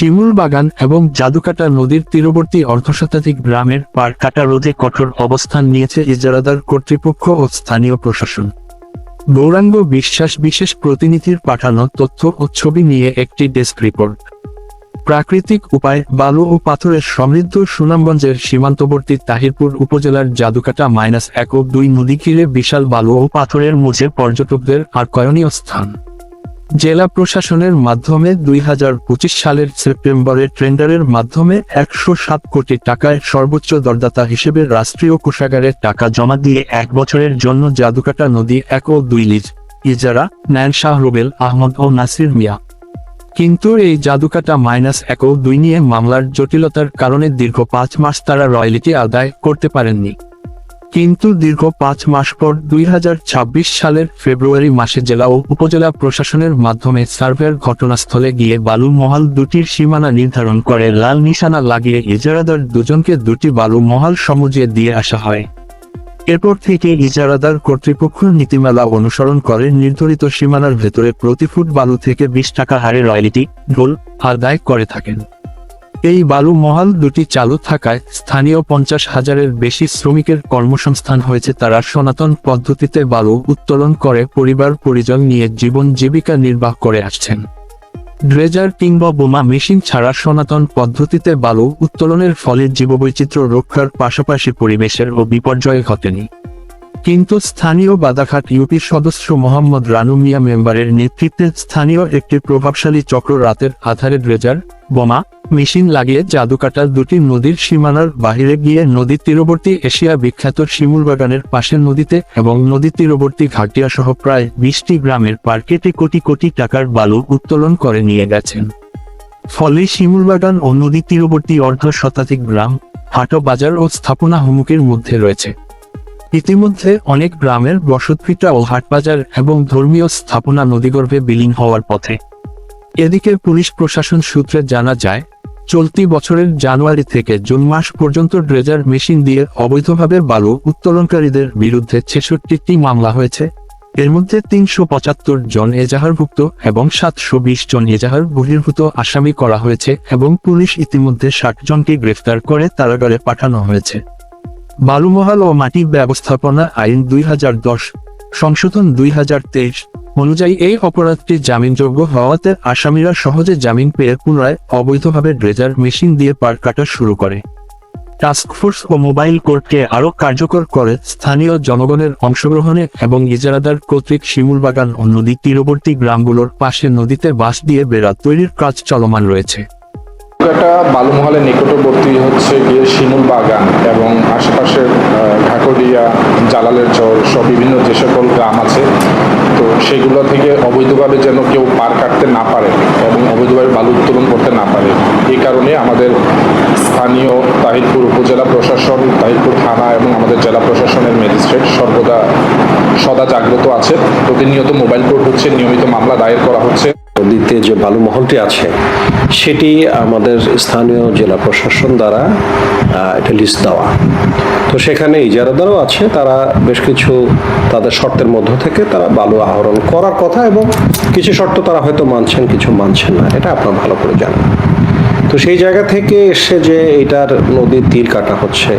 শিমুল বাগান এবং জাদুকাটা নদীর তীরবর্তী অর্ধশতাধিক গ্রামের পাড় কাটা রোধে কঠোর অবস্থান নিয়েছে ইজারাদার কর্তৃপক্ষ ও স্থানীয় প্রশাসন। গৌরাঙ্গ বিশ্বাস বিশেষ প্রতিনিধির পাঠানো তথ্য ও ছবি নিয়ে একটি ডেস্ক রিপোর্ট। প্রাকৃতিক উপায় বালু ও পাথরের সমৃদ্ধ সুনামগঞ্জের সীমান্তবর্তী তাহিরপুর উপজেলার জাদুকাটা -1 ও 2 নদী ঘিরে বিশাল বালু ও পাথরের মুজে পর্যটকদের আকর্ষণীয় স্থান। জেলা প্রশাসনের মাধ্যমে 2025 সালের সেপ্টেম্বরে টেন্ডারের মাধ্যমে 107 কোটি টাকায় সর্বোচ্চ দরদাতা হিসেবে রাষ্ট্রীয় কোষাগারে টাকা জমা দিয়ে 1 বছরের জন্য জাদুকাটা নদী 1 ও 2 লিজ ইজারা নেন শাহ রুবেল আহমদ ও নাসির মিয়া। কিন্তু এই জাদুকাটা -1 ও 2 নিয়ে মামলার জটিলতার কারণে দীর্ঘ 5 মাস তারা রয়্যালটি আদায় করতে পারেননি। কিন্তু দীর্ঘ 5 মাস পর 2026 সালের ফেব্রুয়ারি মাসে জেলা ও উপজেলা প্রশাসনের মাধ্যমে সার্ভের ঘটনাস্থলে গিয়ে বালু মহল দুটির সীমানা নির্ধারণ করে লাল নিশানা লাগিয়ে ইজারাদার দুজনকে দুটি বালু মহল সমুজিয়ে দিয়ে আসা হয়। এরপর থেকে ইজারাদার কর্তৃপক্ষ নীতিমালা অনুসরণ করে নির্ধারিত সীমানার ভেতরে প্রতি ফুট বালু থেকে 20 টাকা হারে রয়্যালটি ঢোল আদায় করে থাকেন। এই বালু মহল দুটি চালু থাকায় স্থানীয় 50,000-এর বেশি শ্রমিকের কর্মসংস্থান হয়েছে। তারা সনাতন পদ্ধতিতে বালু উত্তোলন করে পরিবার পরিজন নিয়ে জীবন জীবিকা নির্বাহ করে আসছেন। ড্রেজার কিংবা বোমা মেশিন ছাড়া সনাতন পদ্ধতিতে বালু উত্তোলনের ফলে জীববৈচিত্র্য রক্ষার পাশাপাশি পরিবেশের ও বিপর্যয় ঘটেনি। কিন্তু স্থানীয় বাদাঘাট ইউপির সদস্য মোহাম্মদ রানু মিয়া মেম্বারের নেতৃত্বে স্থানীয় একটি প্রভাবশালী চক্র রাতের আধারে ড্রেজার বোমা মেশিন লাগিয়ে জাদুকাটা দুটি নদীর সীমানার বাহিরে গিয়ে নদী তীরবর্তী এশিয়া বিখ্যাত শিমুল বাগানের পাশের নদীতে এবং নদী তীরবর্তী ঘাটিয়া সহ প্রায় 20টি গ্রামের পার কেটে কোটি কোটি টাকার বালু উত্তোলন করে নিয়ে গেছেন। ফলে শিমুল বাগান ও নদী তীরবর্তী অর্ধশতাধিক গ্রাম হাট বাজার ও স্থাপনা হুমকির মধ্যে রয়েছে। ইতিমধ্যে অনেক গ্রামের বসতভিটা ও হাটবাজার এবং ধর্মীয় স্থাপনা নদীগর্ভে বিলীন হওয়ার পথে। এদিকে পুলিশ প্রশাসন সূত্রে জানা যায়, চলতি বছরের জানুয়ারি থেকে জুন মাস পর্যন্ত ড্রেজার মেশিন দিয়ে অবৈধভাবে বালু উত্তোলনকারীদের বিরুদ্ধে 66টি মামলা হয়েছে। এর মধ্যে 375 জন এজাহারভুক্ত এবং 720 জন এজাহার বহির্ভূত আসামি করা হয়েছে এবং পুলিশ ইতিমধ্যে 60 জনকে গ্রেফতার করে কারাগারে পাঠানো হয়েছে। বালুমহাল ও মাটি ব্যবস্থাপনা আইন 2010 সংশোধন 2023 অনুযায়ী এই অপরাধটি জামিনযোগ্য হওয়াতে আসামিরা সহজে জামিন পেয়ে পুনরায় অবৈধভাবে ড্রেজার মেশিন দিয়ে পার কাটা শুরু করে। টাস্কফোর্স ও মোবাইল কোর্টকে আরও কার্যকর করে স্থানীয় জনগণের অংশগ্রহণে এবং ইজারাদার কর্তৃক শিমুল বাগান ও নদী তীরবর্তী গ্রামগুলোর পাশে নদীতে বাঁশ দিয়ে বেড়া তৈরির কাজ চলমান রয়েছে। একটা বালুমহলের নিকটবর্তী হচ্ছে গিয়ে শিমুল বাগান এবং আশেপাশের ঢাকুরিয়া জালালের চর সব বিভিন্ন যে সকল গ্রাম আছে, তো সেগুলো থেকে অবৈধভাবে যেন কেউ পার কাটতে না পারে এবং অবৈধভাবে বালু উত্তোলন করতে না পারে, এই কারণে আমাদের স্থানীয় তাহিরপুর উপজেলা প্রশাসন, তাহিরপুর থানা এবং আমাদের জেলা প্রশাসনের ম্যাজিস্ট্রেট সর্বদা সদা জাগ্রত আছে। প্রতিনিয়ত মোবাইল কোর্ট হচ্ছে, নিয়মিত মামলা দায়ের করা হচ্ছে। নদীতে যে বালু মহলটি আছে সেটি আমাদের স্থানীয় জেলা প্রশাসন দ্বারা একটা লিস্ট দেওয়া, তো সেখানে ইজারাদারও আছে। তারা বেশ কিছু তাদের শর্তের মধ্য থেকে তারা বালু আহরণ করার কথা এবং কিছু শর্ত তারা হয়তো মানছেন, কিছু মানছেন না, এটা আপনারা ভালো করে জানেন। তো সেই জায়গা থেকে এসে যে এটার নদীর তীর কাটা হচ্ছে,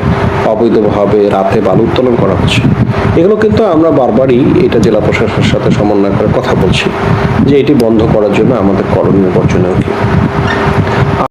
অবৈধভাবে রাতে বালু উত্তোলন করা হচ্ছে, এগুলো কিন্তু আমরা বারবারই এটা জেলা প্রশাসনের সাথে সমন্বয় করে কথা বলছি যে এটি বন্ধ করার জন্য আমাদের করণীয় বর্জনীয় কি।